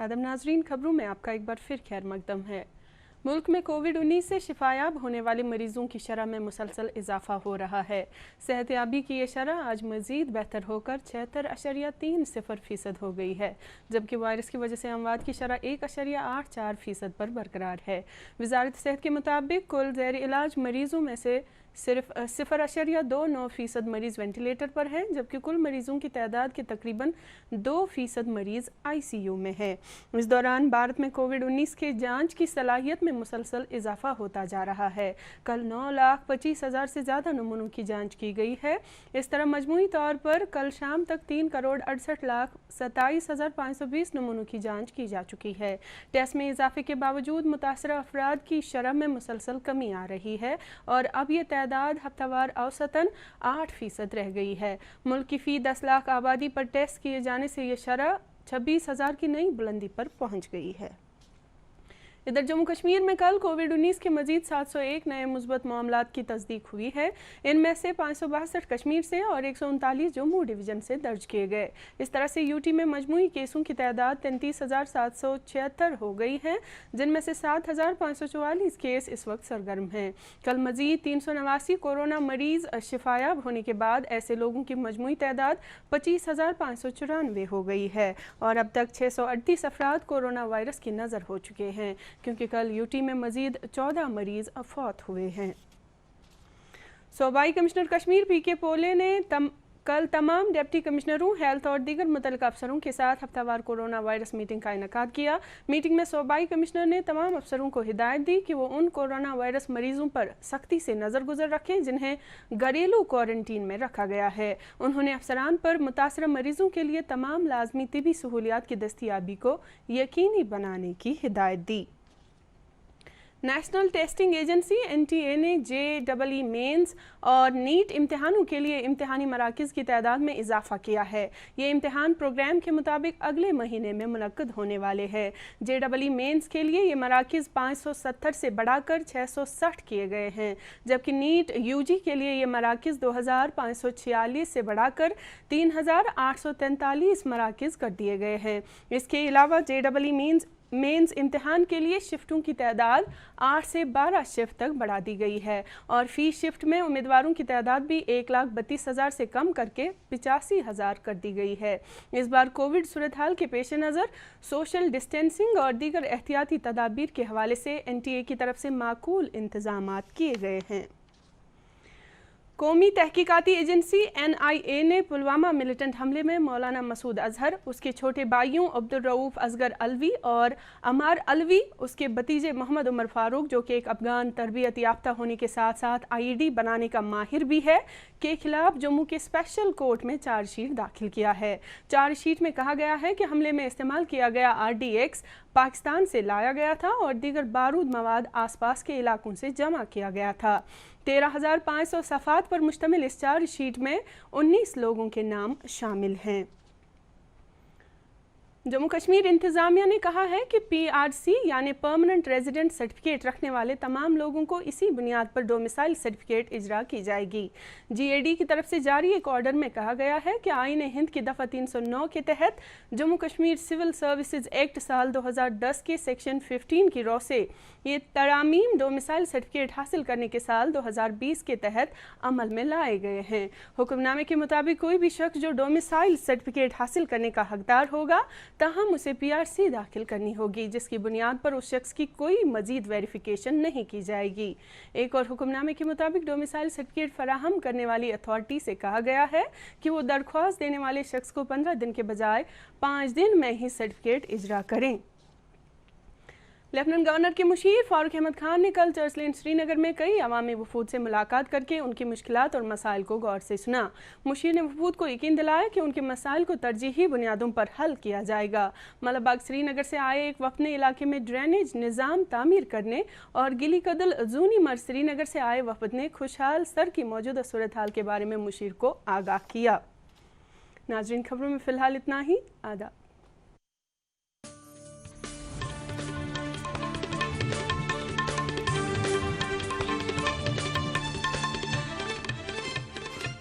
आदम नाजरीन, खबरों में आपका एक बार फिर खैर मकदम है। मुल्क में कोविड-19 से शिफायाब होने वाले मरीजों की शरह में मुसलसल इजाफा हो रहा है। सेहतयाबी की ये शरह आज मजीद बेहतर होकर 76.30% हो गई है, जबकि वायरस की वजह से अमवात की शरह 1.84% पर बरकरार है। वजारत सेहत के मुताबिक कुल ज़ैर इलाज मरीजों में से सिर्फ 0.29% मरीज़ वेंटिलेटर पर हैं, जबकि कुल मरीजों की तादाद के तकरीबन 2% मरीज़ ICU में हैं। इस दौरान भारत में कोविड-19 के जांच की सलाहियत में मुसलसल इजाफा होता जा रहा है। कल 9,25,000 से ज़्यादा नमूनों की जांच की गई है। इस तरह मजमूई तौर पर कल शाम तक 3,68,27,520 नमूनों की जांच की जा चुकी है। टेस्ट में इजाफे के बावजूद मुतासरा अफराद की शरह में मुसलसल कमी आ रही है और अब ये तादाद हफ्तावार औसतन 8% रह गई है। मुल्क की फी 10 लाख आबादी पर टेस्ट किए जाने से ये शरह 26,000 की नई बुलंदी पर पहुंच गई है। इधर जम्मू कश्मीर में कल कोविड-19 के मजीद 701 नए मुस्बत मामलात की तस्दीक हुई है। इनमें से 562 कश्मीर से और 139 जम्मू डिवीज़न से दर्ज किए गए। इस तरह से यूटी में मजमूई केसों की तादाद 33,776 हो गई है, जिनमें से 7,544 केस इस वक्त सरगर्म हैं। कल मजीद 389 कोरोना मरीज शिफायाब होने के बाद ऐसे लोगों की मजमूई तादाद 25,594 हो गई है और अब तक 638 अफराद कोरोना वायरस की नज़र हो चुके हैं, क्योंकि कल यूटी में मजीद 14 मरीज फौत हुए हैं। सूबाई कमिश्नर कश्मीर PK पोले ने कल तमाम डिप्टी कमिश्नरों, हेल्थ और दीगर मुतल्लिक़ अफसरों के साथ हफ्तावार कोरोना वायरस मीटिंग का इनेकाद किया। मीटिंग में सूबाई कमिश्नर ने तमाम अफसरों को हिदायत दी कि वो उन कोरोना वायरस मरीजों पर सख्ती से नज़र गुजर रखें जिन्हें घरेलू क्वारंटीन में रखा गया है। उन्होंने अफसरान पर मुतासरा मरीजों के लिए तमाम लाजमी तिबी सहूलियात की दस्तयाबी को यकीनी बनाने की हिदायत दी। नेशनल टेस्टिंग एजेंसी NTA ने JEE मेंस और नीट इम्तिहानों के लिए इम्तिहानी मराकज़ की तादाद में इजाफा किया है। ये इम्तिहान प्रोग्राम के मुताबिक अगले महीने में मुनक्कद होने वाले हैं। JEE मेंस के लिए ये मराकज़ 570 से बढ़ाकर 660 किए गए हैं, जबकि नीट UG के लिए ये मराकज़ 2,546 से बढ़ाकर 3,843 मराकज़ कर दिए गए हैं। इसके अलावा JEE मेंस इम्तिहान के लिए शिफ्टों की तादाद 8 से 12 शिफ्ट तक बढ़ा दी गई है और फी शिफ्ट में उम्मीदवारों की तादाद भी 1,32,000 से कम करके 85,000 कर दी गई है। इस बार कोविड सूरत हाल के पेश नज़र सोशल डिस्टेंसिंग और दीगर एहतियाती तदाबीर के हवाले से NTA की तरफ से माकूल इंतजामात किए गए हैं। कौमी तहकीकाती एजेंसी NIA ने पुलवामा मिलिटेंट हमले में मौलाना मसूद अजहर, उसके छोटे भाइयों अब्दुल रऊफ असगर अलवी और अमार अलवी, उसके भतीजे मोहम्मद उमर फारूक जो कि एक अफगान तरबियत याफ्ता होने के साथ साथ IED बनाने का माहिर भी है, के खिलाफ जम्मू के स्पेशल कोर्ट में चार्जशीट दाखिल किया है। चार्जशीट में कहा गया है कि हमले में इस्तेमाल किया गया RDX पाकिस्तान से लाया गया था और दीगर बारूद मवाद आसपास के इलाकों से जमा किया गया था। 13,500 सफ़ात पर मुश्तमिल इस चार्जशीट में 19 लोगों के नाम शामिल हैं। जम्मू कश्मीर इंतज़ामिया ने कहा है कि PRC यानी परमानेंट रेजिडेंट सर्टिफिकेट रखने वाले तमाम लोगों को इसी बुनियाद पर डोमिसाइल सर्टिफिकेट इजरा की जाएगी। GAD की तरफ से जारी एक ऑर्डर में कहा गया है कि आईन हिंद की दफ़ा 309 के तहत Jammu Kashmir civil services act साल 2010 के सेक्शन 15 की रौ से ये तरामीम डोमिसाइल सर्टिफिकेट हासिल करने के साल 2020 के तहत अमल में लाए गए हैं। हुक्मनामे के मुताबिक कोई भी शख्स जो डोमिसाइल सर्टिफिकेट हासिल करने का हकदार होगा ताहम उसे PRC दाखिल करनी होगी, जिसकी बुनियाद पर उस शख्स की कोई मजीद वेरिफिकेशन नहीं की जाएगी। एक और हुक्मनामे के मुताबिक डोमिसाइल सर्टिफिकेट फराहम करने वाली अथॉरिटी से कहा गया है कि वो दरख्वास्त देने वाले शख्स को 15 दिन के बजाय 5 दिन में ही सर्टिफिकेट इजरा करें। लेफ्टिनेंट गवर्नर के मुशीर फारूक अहमद खान ने कल चर्च लेन श्रीनगर में कई अवामी वफूद से मुलाकात करके उनकी मुश्किलात और मसाइल को गौर से सुना। मुशीर ने वफूद को यकीन दिलाया कि उनके मसाइल को तरजीही बुनियादों पर हल किया जाएगा। मलबाग श्रीनगर से आए एक वफद ने इलाके में ड्रेनेज निज़ाम तामीर करने और गिली कदल जूनी मर श्रीनगर से आए वफद ने खुशहाल सर की मौजूदा सूरत हाल के बारे में मुशीर को आगाह किया। नाजरीन, खबरों में फ़िलहाल इतना ही। आदाब।